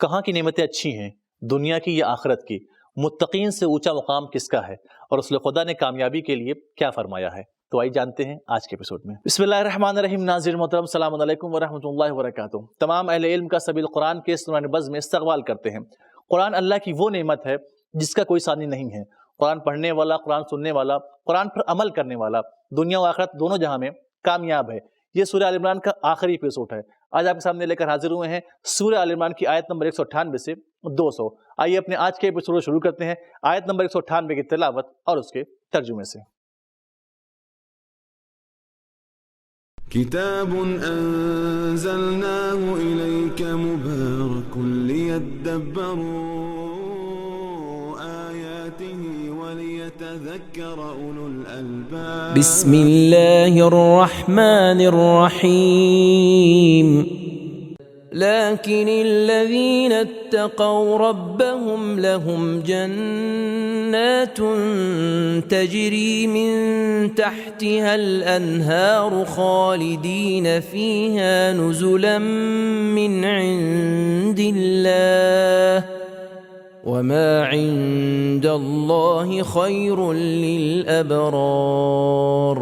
کہاں کی نعمتیں اچھی ہیں، دنیا کی یا آخرت کی؟ متقین سے اونچا مقام کس کا ہے؟ اور رسول خدا نے کامیابی کے لیے کیا فرمایا ہے؟ تو آئیے جانتے ہیں آج کے ایپیسوڈ میں۔ بسم اللہ الرحمن الرحیم۔ ناظرین محترم، السلام علیکم ورحمۃ اللہ وبرکاتہ۔ تمام اہل علم کا سبیل قرآن کے اس نورانی بز میں استقبال کرتے ہیں۔ قرآن اللہ کی وہ نعمت ہے جس کا کوئی ثانی نہیں ہے۔ قرآن پڑھنے والا، قرآن سننے والا، قرآن پر عمل کرنے والا دنیا و آخرت دونوں جہاں میں کامیاب ہے۔ یہ سورہ آل عمران کا آخری ایپیسوڈ ہے۔ آج آپ کے سامنے لے کر حاضر ہوئے ہیں سورہ آل عمران کی آیت نمبر 198 سے 200۔ آئیے اپنے آج کے ایپیسوڈ شروع کرتے ہیں آیت نمبر 198 کی تلاوت اور اس کے ترجمے سے۔ کتاب انزلناه الیک مبارک لیدبروا آیاته ولیتذکر اولو الالباب۔ بسم اللہ الرحمن الرحیم۔ لكن الذين اتقوا ربهم لهم جنات تجري من تحتها الأنهار خالدين فيها نزلا من عند الله وما عند الله خير للأبرار۔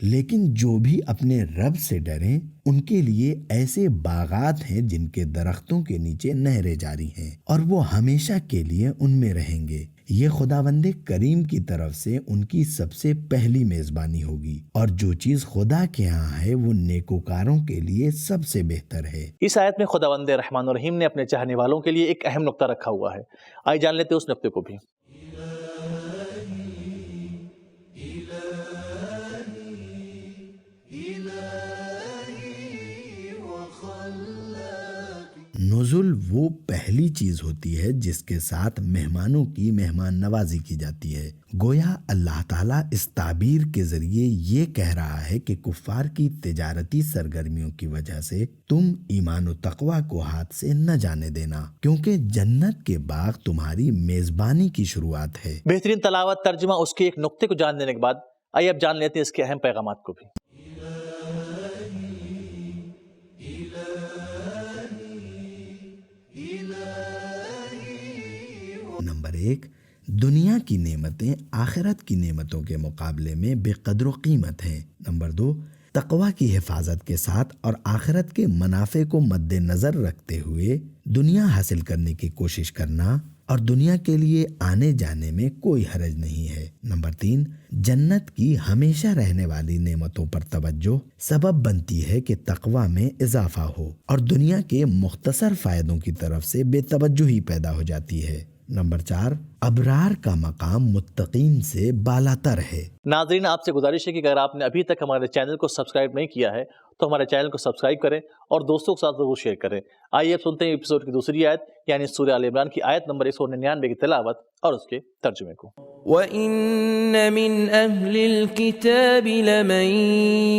لیکن جو بھی اپنے رب سے ڈریں ان کے لیے ایسے باغات ہیں جن کے درختوں کے نیچے نہریں جاری ہیں اور وہ ہمیشہ کے لیے ان میں رہیں گے۔ یہ خداوند کریم کی طرف سے ان کی سب سے پہلی میزبانی ہوگی، اور جو چیز خدا کے ہاں ہے وہ نیکوکاروں کے لیے سب سے بہتر ہے۔ اس آیت میں خداوند رحمان الرحیم نے اپنے چاہنے والوں کے لیے ایک اہم نقطہ رکھا ہوا ہے۔ آئیے جان لیتے ہیں اس نقطے کو بھی۔ نزل وہ پہلی چیز ہوتی ہے جس کے ساتھ مہمانوں کی مہمان نوازی کی جاتی ہے۔ گویا اللہ تعالیٰ اس تعبیر کے ذریعے یہ کہہ رہا ہے کہ کفار کی تجارتی سرگرمیوں کی وجہ سے تم ایمان و تقوی کو ہاتھ سے نہ جانے دینا، کیونکہ جنت کے باغ تمہاری میزبانی کی شروعات ہے۔ بہترین تلاوت، ترجمہ، اس کے ایک نقطے کو جان لینے کے بعد آئیے اب جان لیتے ہیں اس کے اہم پیغامات کو بھی۔ نمبر 1، دنیا کی نعمتیں آخرت کی نعمتوں کے مقابلے میں بے قدر و قیمت ہیں۔ نمبر 2، تقوی کی حفاظت کے ساتھ اور آخرت کے منافع کو مد نظر رکھتے ہوئے دنیا حاصل کرنے کی کوشش کرنا اور دنیا کے لیے آنے جانے میں کوئی حرج نہیں ہے۔ نمبر 3، جنت کی ہمیشہ رہنے والی نعمتوں پر توجہ سبب بنتی ہے کہ تقوی میں اضافہ ہو اور دنیا کے مختصر فائدوں کی طرف سے بے توجہی پیدا ہو جاتی ہے۔ نمبر 4، ابرار کا مقام متقین سے بالاتر ہے۔ ناظرین، آپ سے گزارش ہے کہ اگر آپ نے ابھی تک ہمارے چینل کو سبسکرائب نہیں کیا ہے تو ہمارے چینل کو سبسکرائب کریں اور دوستوں کے ساتھ ضرور شیئر کریں۔ آئیے اب سنتے ہیں ایپیسوڈ کی دوسری آیت یعنی سورہ آل عمران کی آیت نمبر 199 کی تلاوت اور اس کے ترجمے کو۔ وَإِنَّ مِنْ أَهْلِ الْكِتَابِ لَمَنْ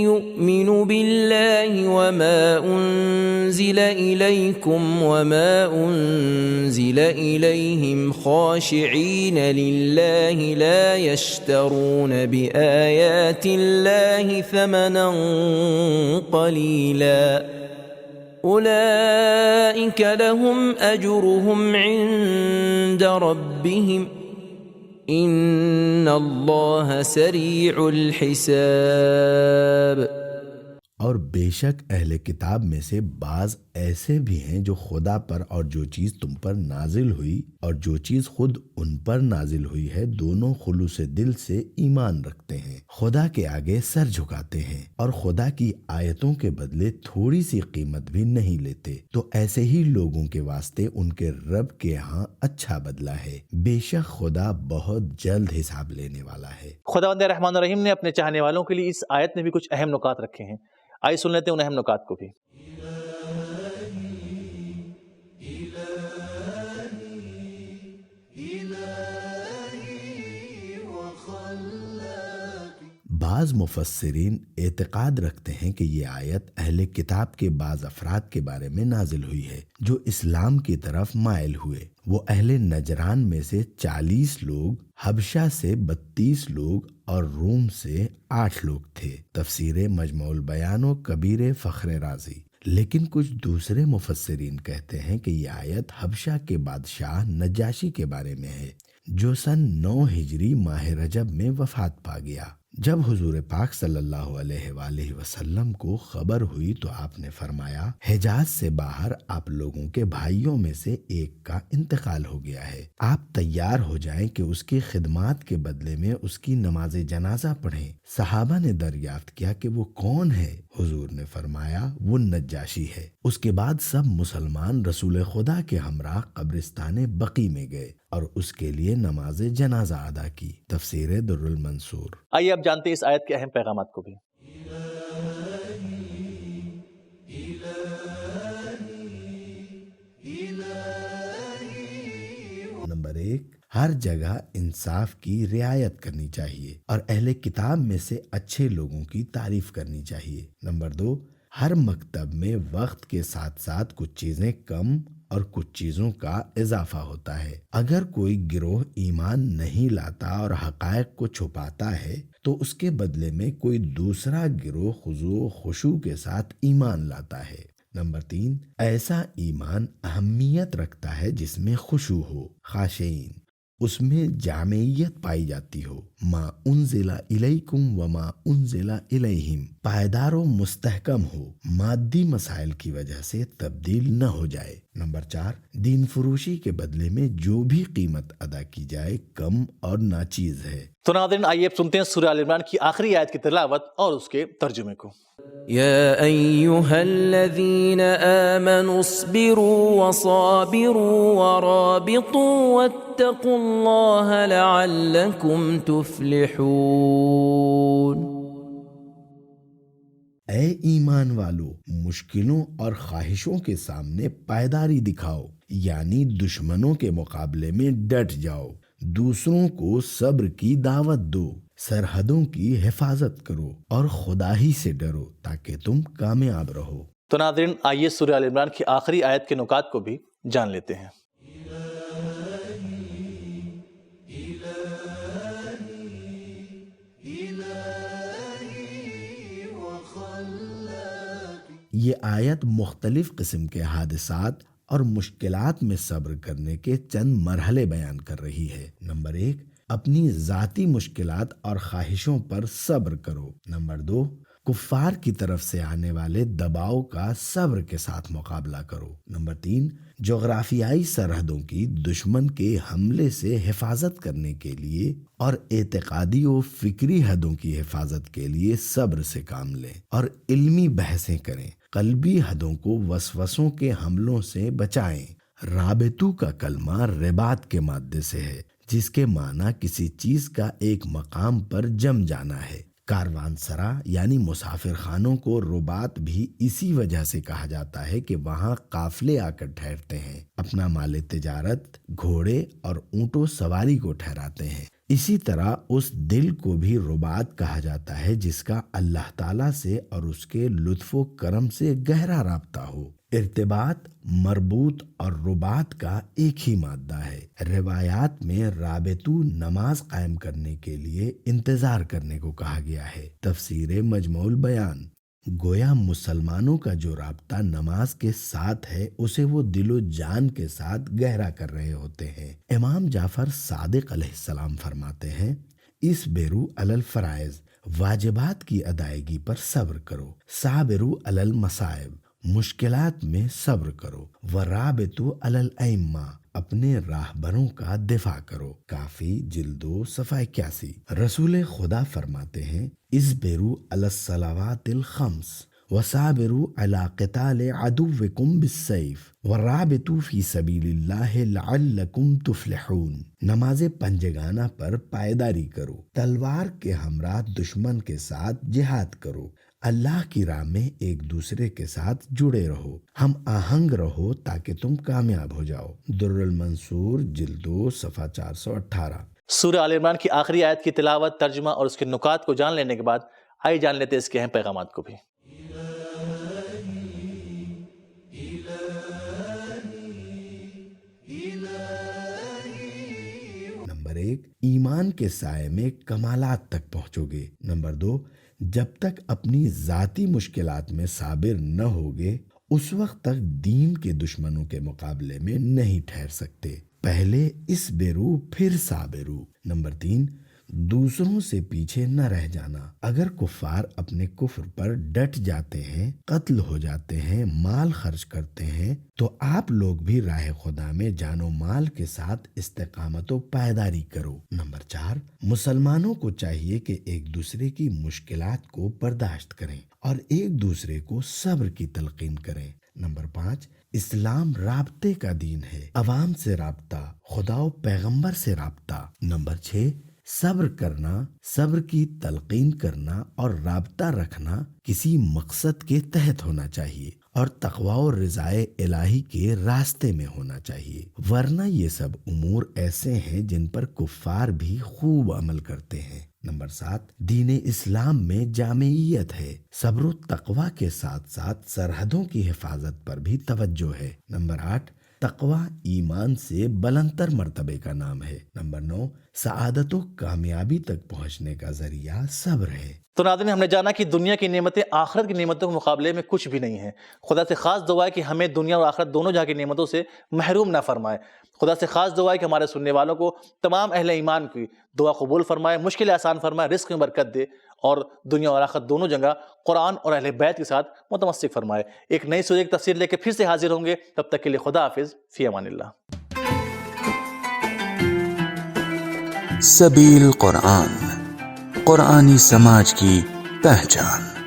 يُؤْمِنُ بِاللَّهِ وَمَا أُنْزِلَ إِلَيْكُمْ وَمَا أُنْزِلَ إِلَيْهِمْ خَاشِعِينَ لِلَّهِ لَا يَشْتَرُونَ بِآيَاتِ اللَّهِ ثَمَنًا قَلِيلًا أُولَئِكَ لَهُمْ أَجْرُهُمْ عِنْدَ رَبِّهِمْ ان اللہ سریع الحساب۔ اور بے شک اہل کتاب میں سے بعض ایسے بھی ہیں جو خدا پر اور جو چیز تم پر نازل ہوئی اور جو چیز خود ان پر نازل ہوئی ہے دونوں خلوص دل سے ایمان رکھتے ہیں، خدا کے آگے سر جھکاتے ہیں اور خدا کی آیتوں کے بدلے تھوڑی سی قیمت بھی نہیں لیتے، تو ایسے ہی لوگوں کے واسطے ان کے رب کے ہاں اچھا بدلہ ہے۔ بے شک خدا بہت جلد حساب لینے والا ہے۔ خداوند رحمان الرحیم نے اپنے چاہنے والوں کے لیے اس آیت میں بھی کچھ اہم نکات رکھے ہیں۔ آئیے سن لیتے ہیں ان اہم نکات کو بھی۔ بعض مفسرین اعتقاد رکھتے ہیں کہ یہ آیت اہل کتاب کے بعض افراد کے بارے میں نازل ہوئی ہے جو اسلام کی طرف مائل ہوئے۔ وہ اہل نجران میں سے 40 لوگ، حبشہ سے 32 لوگ اور روم سے 8 لوگ تھے۔ تفسیر مجموع البیان و کبیر فخر رازی۔ لیکن کچھ دوسرے مفسرین کہتے ہیں کہ یہ آیت حبشہ کے بادشاہ نجاشی کے بارے میں ہے جو سن 9 ہجری ماہ رجب میں وفات پا گیا۔ جب حضور پاک صلی اللہ علیہ وآلہ وسلم کو خبر ہوئی تو آپ نے فرمایا حجاز سے باہر آپ لوگوں کے بھائیوں میں سے ایک کا انتقال ہو گیا ہے، آپ تیار ہو جائیں کہ اس کی خدمات کے بدلے میں اس کی نماز جنازہ پڑھیں۔ صحابہ نے دریافت کیا کہ وہ کون ہے؟ حضور نے فرمایا وہ نجاشی ہے۔ اس کے بعد سب مسلمان رسول خدا کے ہمراہ قبرستان بقی میں گئے اور اس کے لیے نماز جنازہ ادا کی۔ تفسیر در المنصور۔ آئیے اب جانتے ہیں اس آیت کے اہم پیغامات کو بھی۔ نمبر 1، ہر جگہ انصاف کی رعایت کرنی چاہیے اور اہل کتاب میں سے اچھے لوگوں کی تعریف کرنی چاہیے۔ نمبر 2، ہر مکتب میں وقت کے ساتھ ساتھ کچھ چیزیں کم اور کچھ چیزوں کا اضافہ ہوتا ہے۔ اگر کوئی گروہ ایمان نہیں لاتا اور حقائق کو چھپاتا ہے تو اس کے بدلے میں کوئی دوسرا گروہ خضوع و خشوع کے ساتھ ایمان لاتا ہے۔ نمبر 3، ایسا ایمان اہمیت رکھتا ہے جس میں خشوع ہو، خاشعین، اس میں جامعیت پائی جاتی ہو، ما انزل الیکم وما انزل الیہم، پائیدار و مستحکم ہو، مادی مسائل کی وجہ سے تبدیل نہ ہو جائے۔ نمبر 4، دین فروشی کے بدلے میں جو بھی قیمت ادا کی جائے کم اور ناچیز ہے۔ تو ناظرین آئیے اب سنتے ہیں سورہ آل عمران کی آخری آیت کی تلاوت اور اس کے ترجمے کو۔ يا أيها الذين آمنوا اصبروا وصابروا ورابطوا واتقوا الله لعلكم تفلحون۔ اے ایمان والو، مشکلوں اور خواہشوں کے سامنے پائیداری دکھاؤ، یعنی دشمنوں کے مقابلے میں ڈٹ جاؤ، دوسروں کو صبر کی دعوت دو، سرحدوں کی حفاظت کرو اور خدا ہی سے ڈرو تاکہ تم کامیاب رہو۔ تو ناظرین آئیے سورہ آل عمران کی آخری آیت کے نکات کو بھی جان لیتے ہیں۔ یہ آیت مختلف قسم کے حادثات اور مشکلات میں صبر کرنے کے چند مرحلے بیان کر رہی ہے۔ نمبر 1، اپنی ذاتی مشکلات اور خواہشوں پر صبر کرو۔ نمبر 2، کفار کی طرف سے آنے والے دباؤ کا صبر کے ساتھ مقابلہ کرو۔ نمبر 3، جغرافیائی سرحدوں کی دشمن کے حملے سے حفاظت کرنے کے لیے اور اعتقادی و فکری حدوں کی حفاظت کے لیے صبر سے کام لیں اور علمی بحثیں کریں۔ قلبی حدوں کو وسوسوں کے حملوں سے بچائیں۔ رابطو کا کلمہ رباط کے مادے سے ہے جس کے معنی کسی چیز کا ایک مقام پر جم جانا ہے۔ کاروان سرا یعنی مسافر خانوں کو رباط بھی اسی وجہ سے کہا جاتا ہے کہ وہاں قافلے آ کر ٹھہرتے ہیں، اپنا مال تجارت گھوڑے اور اونٹوں سواری کو ٹھہراتے ہیں۔ اسی طرح اس دل کو بھی رباط کہا جاتا ہے جس کا اللہ تعالیٰ سے اور اس کے لطف و کرم سے گہرا رابطہ ہو۔ ارتباط، مربوط اور رباط کا ایک ہی مادہ ہے۔ روایات میں رابطو نماز قائم کرنے کے لیے انتظار کرنے کو کہا گیا ہے۔ تفسیر مجموع البیان، گویا مسلمانوں کا جو رابطہ نماز کے ساتھ ہے اسے وہ دل و جان کے ساتھ گہرا کر رہے ہوتے ہیں۔ امام جعفر صادق علیہ السلام فرماتے ہیں، اصبروا علی الفرائض، واجبات کی ادائیگی پر صبر کرو، صابروا علی المصائب، مشکلات میں صبر کرو، ورابطوا علی الائمہ، اپنے راہبروں کا دفاع کرو۔ کافی جلد 2 صفحہ 81۔ رسول خدا فرماتے ہیں، اصبروا علی الصلوات الخمس وصابروا علی قتال عدوکم بالسیف ورابطوا فی سبیل اللہ لعلکم تفلحون۔ نماز پنجگانہ پر پائیداری کرو، تلوار کے ہمراہ دشمن کے ساتھ جہاد کرو، اللہ کی راہ میں ایک دوسرے کے ساتھ جڑے رہو، ہم آہنگ رہو تاکہ تم کامیاب ہو جاؤ۔ در المنصور جلد 2 صفحہ 418۔ سورہ آل عمران کی آخری آیت کی تلاوت، ترجمہ اور اس کے نکات کو جان لینے کے بعد آئیے جان لیتے ہیں اس کے اہم پیغامات کو بھی۔ نمبر 1، ایمان کے سائے میں کمالات تک پہنچو گے۔ نمبر 2، جب تک اپنی ذاتی مشکلات میں صابر نہ ہوگے اس وقت تک دین کے دشمنوں کے مقابلے میں نہیں ٹھہر سکتے۔ پہلے اصبروا پھر صابروا۔ نمبر 3، دوسروں سے پیچھے نہ رہ جانا۔ اگر کفار اپنے کفر پر ڈٹ جاتے ہیں، قتل ہو جاتے ہیں، مال خرچ کرتے ہیں، تو آپ لوگ بھی راہ خدا میں جان و مال کے ساتھ استقامت و پائیداری کرو۔ نمبر 4، مسلمانوں کو چاہیے کہ ایک دوسرے کی مشکلات کو برداشت کریں اور ایک دوسرے کو صبر کی تلقین کریں۔ نمبر 5، اسلام رابطے کا دین ہے، عوام سے رابطہ، خدا و پیغمبر سے رابطہ۔ نمبر 6، صبر کرنا، صبر کی تلقین کرنا اور رابطہ رکھنا کسی مقصد کے تحت ہونا چاہیے اور تقوی و رضائے الہی کے راستے میں ہونا چاہیے، ورنہ یہ سب امور ایسے ہیں جن پر کفار بھی خوب عمل کرتے ہیں۔ نمبر 7، دین اسلام میں جامعیت ہے، صبر و تقوی کے ساتھ ساتھ سرحدوں کی حفاظت پر بھی توجہ ہے۔ نمبر 8، تقوی ایمان سے بلندتر مرتبے کا نام ہے۔ نمبر 9، سعادت و کامیابی تک پہنچنے کا ذریعہ صبر ہے۔ تو ناظرین، ہم نے جانا کہ دنیا کی نعمتیں آخرت کی نعمتوں کے مقابلے میں کچھ بھی نہیں ہیں۔ خدا سے خاص دعا ہے کہ ہمیں دنیا اور آخرت دونوں جہاں کی نعمتوں سے محروم نہ فرمائے۔ خدا سے خاص دعا ہے کہ ہمارے سننے والوں کو، تمام اہل ایمان کی دعا قبول فرمائے، مشکلیں آسان فرمائے، رزق میں برکت دے اور دنیا اور آخرت دونوں جگہ قرآن اور اہل بیت کے ساتھ متمسک فرمائے۔ ایک نئی سورہ کی تفسیر لے کے پھر سے حاضر ہوں گے، تب تک کے لیے خدا حافظ، فی امان اللہ۔ سبیل قرآن، قرآنی سماج کی پہچان۔